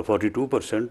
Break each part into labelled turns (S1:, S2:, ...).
S1: 42%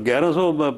S1: 1100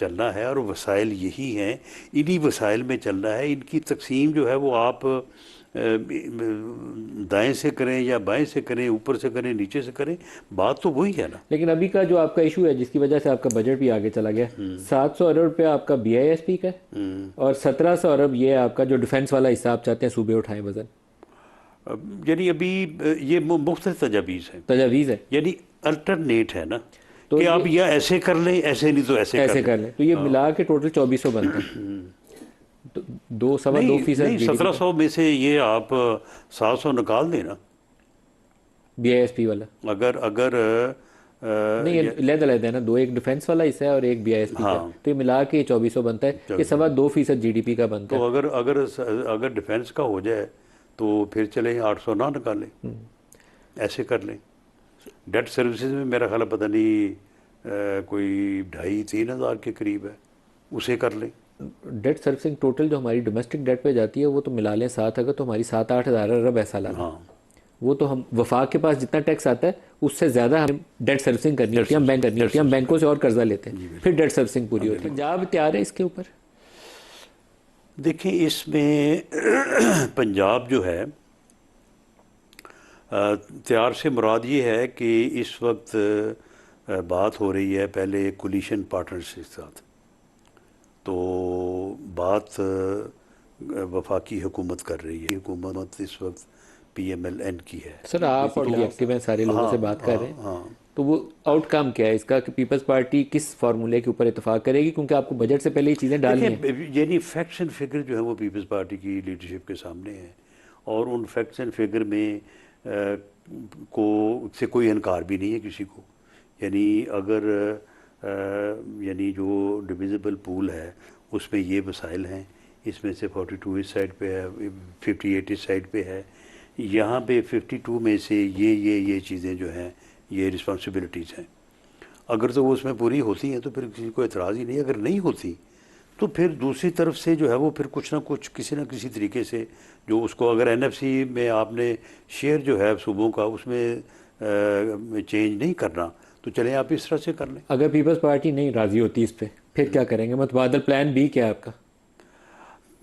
S1: چلنا ہے اور وسائل یہی ہیں، انہی وسائل میں چلنا ہے. ان کی تقسیم جو ہے وہ آپ دائیں سے کریں یا بائیں سے کریں، اوپر سے کریں، نیچے سے کریں، بات تو وہی ہے نا.
S2: لیکن ابھی کا جو آپ کا ایشو ہے جس کی وجہ سے آپ کا بجٹ بھی آگے چلا گیا، 700 ارب روپے آپ کا BISP کا ہے اور 1700 ارب یہ آپ کا جو ڈیفنس والا حصہ آپ چاہتے ہیں صوبے اٹھائیں وزن.
S1: یعنی ابھی یہ مختلف تجاویز ہیں،
S2: تجاویز ہے،
S1: یعنی الٹرنیٹ ہے نا،
S2: تو
S1: کہ آپ یا ایسے کر لیں، ایسے نہیں تو ایسے
S2: کر لیں. تو یہ ملا کے ٹوٹل 2400 بنتا ہے. تو 2.25%
S1: نہیں 1700 میں سے یہ آپ 700 نکال دیں نا.
S2: BISP والا
S1: اگر
S2: نہیں علیحدہ ہے نا، دو، ایک ڈیفنس والا حصہ ہے اور ایک BISP کا، تو یہ ملا کے 2400 بنتا ہے. یہ 2.25% GDP کا بنتا ہے.
S1: تو اگر ڈیفنس کا ہو جائے تو پھر چلیں 800 نہ نکالیں، ایسے کر لیں. ڈیٹ سروسز میں میرا خیال پتہ نہیں کوئی 2,500-3 ہزار کے قریب ہے، اسے کر لیں.
S2: ڈیٹ سروسنگ ٹوٹل جو ہماری ڈومیسٹک ڈیٹ پہ جاتی ہے وہ تو ملا لیں 7 اگر تو ہماری 7-8 ہزار ارب ہے سالانہ. وہ تو ہم وفاق کے پاس جتنا ٹیکس آتا ہے اس سے زیادہ ہم ڈیٹ سروسنگ کرنی ہوتی ہے، ہم بینک کرنی ہوتی ہے، ہم بینکوں سے اور قرضہ لیتے ہیں، پھر ڈیٹ سروسنگ پوری ہوتی ہے. پنجاب تیار ہے اس کے اوپر؟
S1: دیکھیں اس میں پنجاب جو ہے تیار سے مراد یہ ہے کہ اس وقت بات ہو رہی ہے پہلے کولیشن پارٹنرز کے ساتھ، تو بات وفاقی حکومت کر رہی ہے. حکومت اس وقت PMLN کی ہے.
S2: سر آپ اور ایکٹیو ہیں، سارے لوگوں سے بات کر رہے ہیں، تو وہ آؤٹ کم کیا ہے اس کا کہ پیپلز پارٹی کس فارمولے کے اوپر اتفاق کرے گی؟ کیونکہ آپ کو بجٹ سے پہلے یہ چیزیں ڈالنی ہیں.
S1: یعنی فیکٹس اینڈ فگر جو ہے وہ پیپلز پارٹی کی لیڈرشپ کے سامنے ہے، اور ان فیکٹس اینڈ فگر میں سے کوئی انکار بھی نہیں ہے کسی کو. یعنی اگر یعنی جو ڈویزیبل پول ہے اس میں یہ مسائل ہیں، اس میں سے 42 اس سائڈ پہ ہے، 58 اس سائڈ پہ ہے، یہاں پہ 52 میں سے یہ چیزیں جو ہیں یہ رسپانسبلٹیز ہیں. اگر تو وہ اس میں پوری ہوتی ہیں تو پھر کسی کو اعتراض ہی نہیں. اگر نہیں ہوتی تو پھر دوسری طرف سے جو ہے وہ پھر کچھ نہ کچھ کسی نہ کسی طریقے سے جو اس کو اگر NFC میں آپ نے شیئر جو ہے صوبوں کا اس میں چینج نہیں کرنا تو چلیں آپ اس طرح سے کر لیں.
S2: اگر پیپلز پارٹی نہیں راضی ہوتی اس پہ پھر کیا کریں گے؟ متبادل پلان B کیا ہے آپ کا؟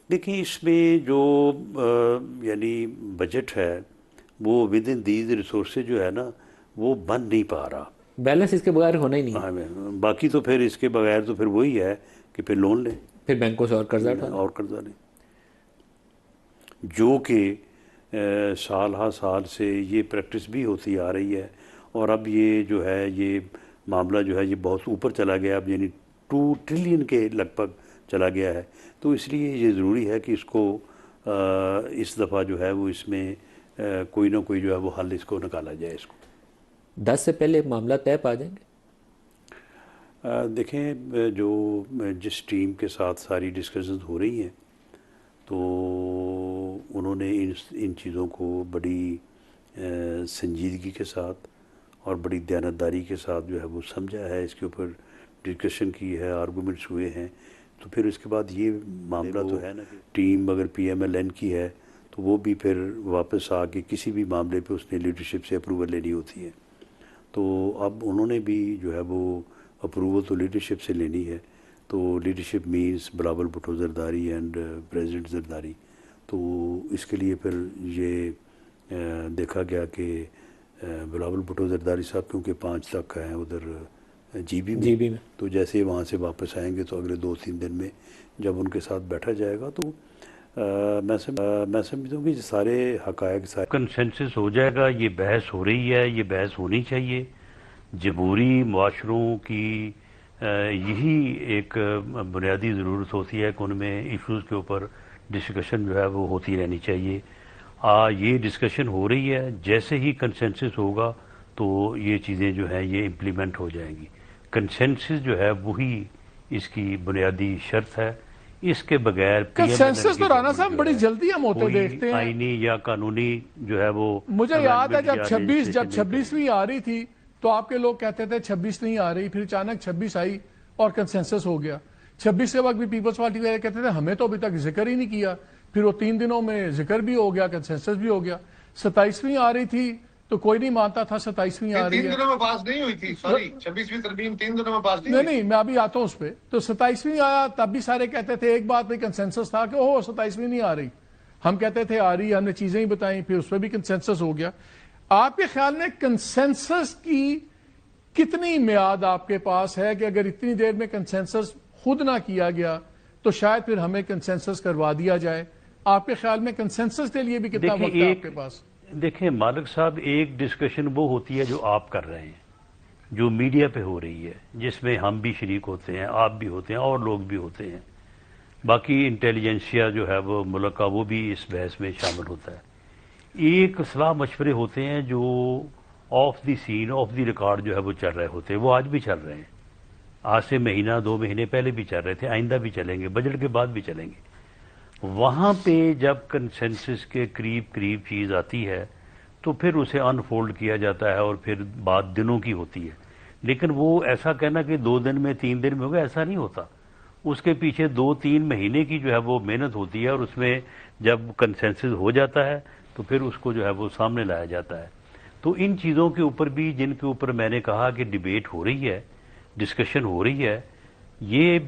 S1: دیکھیں اس میں جو یعنی بجٹ ہے وہ ود ان دیز ریسورسز جو ہے نا وہ بن نہیں پا رہا.
S2: بیلنس اس کے بغیر ہونا ہی نہیں ہے.
S1: باقی تو پھر اس کے بغیر تو پھر وہی ہے کہ پھر لون لیں،
S2: پھر بینکوں سے اور قرضہ
S1: لیں، جو کہ سال ہا سال سے یہ پریکٹس بھی ہوتی آ رہی ہے. اور اب یہ جو ہے یہ معاملہ جو ہے یہ بہت اوپر چلا گیا، اب یعنی 2 ٹریلین کے لگ بھگ چلا گیا ہے. تو اس لیے یہ ضروری ہے کہ اس کو اس دفعہ جو ہے وہ اس میں کوئی نہ کوئی جو ہے وہ حل اس کو نکالا جائے. اس کو
S2: 10 سے پہلے معاملہ طے پا جائیں گے؟
S1: دیکھیں جو جس ٹیم کے ساتھ ساری ڈسکشنز ہو رہی ہیں تو انہوں نے ان چیزوں کو بڑی سنجیدگی کے ساتھ اور بڑی دیانتداری کے ساتھ جو ہے وہ سمجھا ہے، اس کے اوپر ڈسکشن کی ہے، آرگومنٹس ہوئے ہیں. تو پھر اس کے بعد یہ معاملہ تو ہے نا کہ ٹیم اگر PMLN کی ہے تو وہ بھی پھر واپس آ کے کسی بھی معاملے پہ اس نے لیڈرشپ سے اپروول لینی ہوتی ہے. تو اب انہوں نے بھی جو ہے وہ اپروول تو لیڈرشپ سے لینی ہے. تو leadership means Bilawal Bhutto Zardari and president Zardari. تو اس کے لیے پھر یہ دیکھا گیا کہ بلاول بھٹو زرداری صاحب کیونکہ 5 تک ہیں ادھر GB میں، تو جیسے وہاں سے واپس آئیں گے تو اگلے 2-3 دن میں جب ان کے ساتھ بیٹھا جائے گا تو میں سمجھتا ہوں کہ سارے حقائق کنسنسس ہو جائے گا. یہ بحث ہو رہی ہے، یہ بحث ہونی چاہیے. جمہوری معاشروں کی یہی ایک بنیادی ضرورت ہوتی ہے کہ ان میں ایشوز کے اوپر ڈسکشن جو ہے وہ ہوتی رہنی چاہیے. یہ ڈسکشن ہو رہی ہے، جیسے ہی کنسنسس ہوگا تو یہ چیزیں جو ہیں یہ امپلیمنٹ ہو جائیں گی. کنسنسس جو ہے وہی اس کی بنیادی شرط ہے. اس کے بغیر
S3: کنسنسس تو رانا صاحب بڑی جلدی ہم ہوتے دیکھتے ہیں.
S1: آئینی یا قانونی جو ہے وہ
S3: مجھے یاد ہے جب 26ویں آ رہی تھی تو آپ کے لوگ کہتے تھے 26 نہیں آ رہی، پھر اچانک 26 آئی اور کنسنسس ہو گیا. 26 کے وقت بھی پیپلز پارٹی والے کہتے تھے ہمیں تو ابھی تک ذکر ہی نہیں کیا، پھر وہ 3 دنوں میں ذکر بھی ہو گیا، کنسنسس بھی ہو گیا. 27ویں آ رہی تھی تو کوئی نہیں مانتا تھا 27ویں آ رہی ہے.
S4: 3 دنوں میں پاس نہیں ہوئی تھی, سوری 26ویں ترمیم 3 دنوں میں پاس نہیں ہوئی.
S3: نہیں میں ابھی آتا ہوں اس پہ. تو 27ویں آیا تب بھی سارے کہتے تھے, ایک بات پہ کنسنسس تھا کہ اوہ 27ویں نہیں آ رہی. ہم کہتے تھے آ رہی ہے, ہم نے چیزیں ہی بتائیں, پھر اس پہ بھی کنسنسس ہو گیا. آپ کے خیال میں کنسنسس کی کتنی میعاد آپ کے پاس ہے کہ اگر اتنی دیر میں کنسنسس خود نہ کیا گیا تو شاید پھر ہمیں کنسنسس کروا دیا جائے؟ آپ کے خیال میں کنسنسس کے لیے بھی کتنا وقت ہے آپ کے پاس؟
S1: دیکھیں مالک صاحب, ایک ڈسکشن وہ ہوتی ہے جو آپ کر رہے ہیں, جو میڈیا پہ ہو رہی ہے, جس میں ہم بھی شریک ہوتے ہیں, آپ بھی ہوتے ہیں, اور لوگ بھی ہوتے ہیں, باقی انٹیلیجنسیا جو ہے وہ ملک کا وہ بھی اس بحث میں شامل ہوتا ہے. ایک صلاح مشورے ہوتے ہیں جو off the scene, off the record جو ہے وہ چل رہے ہوتے ہیں, وہ آج بھی چل رہے ہیں. آج سے مہینہ 2 مہینے پہلے بھی چل رہے تھے, آئندہ بھی چلیں گے, بجٹ کے بعد بھی چلیں گے. وہاں پہ جب کنسنسس کے قریب چیز آتی ہے تو پھر اسے انفولڈ کیا جاتا ہے, اور پھر بات دنوں کی ہوتی ہے. لیکن وہ ایسا کہنا کہ 2 دن میں 3 دن میں ہوگا, ایسا نہیں ہوتا. اس کے پیچھے 2-3 مہینے کی جو ہے وہ محنت ہوتی ہے, اور اس میں جب کنسنسس ہو جاتا ہے تو پھر اس کو جو ہے وہ سامنے لایا جاتا ہے. تو ان چیزوں کے اوپر بھی, جن کے اوپر میں نے کہا کہ ڈیبیٹ ہو رہی ہے, ڈسکشن ہو رہی ہے, یہ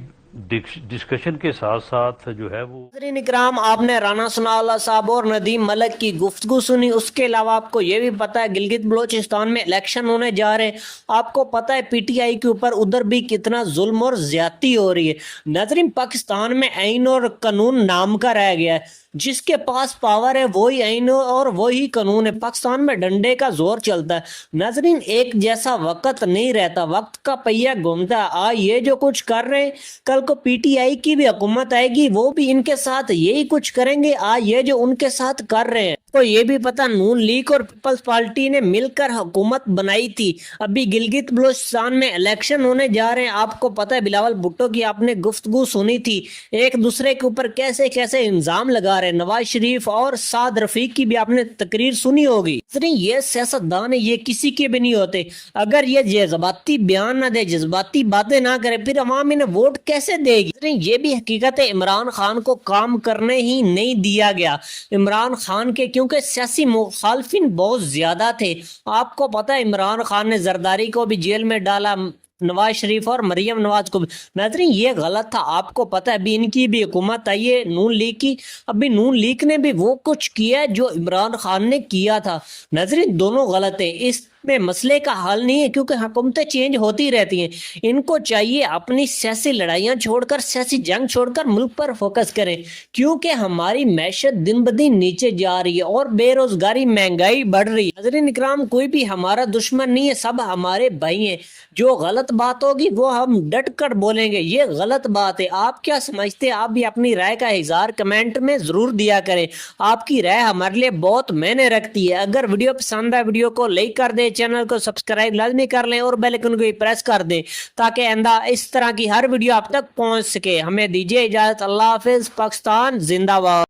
S1: ڈسکشن کے ساتھ ساتھ جو ہے وہ.
S5: ناظرین اکرام, آپ نے رانا ثناء اللہ صاحب اور ندیم ملک کی گفتگو سنی. اس کے علاوہ آپ کو یہ بھی پتا ہے گلگت بلوچستان میں الیکشن ہونے جا رہے ہیں. آپ کو پتا ہے پی ٹی آئی کے اوپر ادھر بھی کتنا ظلم اور زیادتی ہو رہی ہے. ناظرین, پاکستان میں آئین اور قانون نام کا رہ گیا ہے. جس کے پاس پاور ہے وہی آئین اور وہی قانون ہے. پاکستان میں ڈنڈے کا زور چلتا ہے. ناظرین, ایک جیسا وقت نہیں رہتا, وقت کا پہیہ گھومتا ہے. یہ جو کچھ کر رہے ہیں, کل کو پی ٹی آئی کی بھی حکومت آئے گی, وہ بھی ان کے ساتھ یہی کچھ کریں گے. یہ جو ان کے ساتھ کر رہے ہیں, تو یہ بھی پتا نون لیگ اور پیپلز پارٹی نے مل کر حکومت بنائی تھی. ابھی گلگت بلوچستان میں الیکشن ہونے جا رہے ہیں. آپ کو پتا ہے بلاول بھٹو کی آپ نے گفتگو سنی تھی, ایک دوسرے کے اوپر کیسے کیسے الزام لگا رہے. نواز شریف اور سعد رفیق کی بھی آپ نے تقریر سنی ہوگی. یہ سیاستدان یہ کسی کے بھی نہیں ہوتے. اگر یہ جذباتی بیان نہ دے, جذباتی باتیں نہ کرے, پھر عوام انہیں ووٹ کیسے دے گی؟ یہ بھی حقیقت ہے, عمران خان کو کام کرنے ہی نہیں دیا گیا. عمران خان کے کیونکہ سیاسی مخالفین بہت زیادہ تھے. آپ کو پتا ہے عمران خان نے زرداری کو بھی جیل میں ڈالا, نواز شریف اور مریم نواز کو بھی. ناظرین, یہ غلط تھا. آپ کو پتا ہے ابھی ان کی بھی حکومت آئی ہے نون لیگ کی. ابھی نون لیگ نے بھی وہ کچھ کیا ہے جو عمران خان نے کیا تھا. ناظرین, دونوں غلط ہیں. اس میں مسئلے کا حل نہیں ہے, کیونکہ حکومتیں چینج ہوتی رہتی ہیں. ان کو چاہیے اپنی سیاسی لڑائیاں چھوڑ کر, سیاسی جنگ چھوڑ کر ملک پر فوکس کریں, کیونکہ ہماری معیشت دن بدن نیچے جا رہی ہے اور بے روزگاری, مہنگائی بڑھ رہی ہے. ناظرین اکرام, کوئی بھی ہمارا دشمن نہیں ہے, سب ہمارے بھائی ہیں. جو غلط بات ہوگی وہ ہم ڈٹ کر بولیں گے, یہ غلط بات ہے. آپ کیا سمجھتے ہیں؟ آپ بھی اپنی رائے کا اظہار کمنٹ میں ضرور دیا کریں. آپ کی رائے ہمارے لیے بہت معنی رکھتی ہے. اگر ویڈیو پسند ہے ویڈیو کو لائک کر دیں, چینل کو سبسکرائب لازمی کر لیں اور بیل آئیکن کو بھی پریس کر دیں تاکہ آئندہ اس طرح کی ہر ویڈیو آپ تک پہنچ سکے. ہمیں دیجیے اجازت. اللہ حافظ. پاکستان زندہ باد.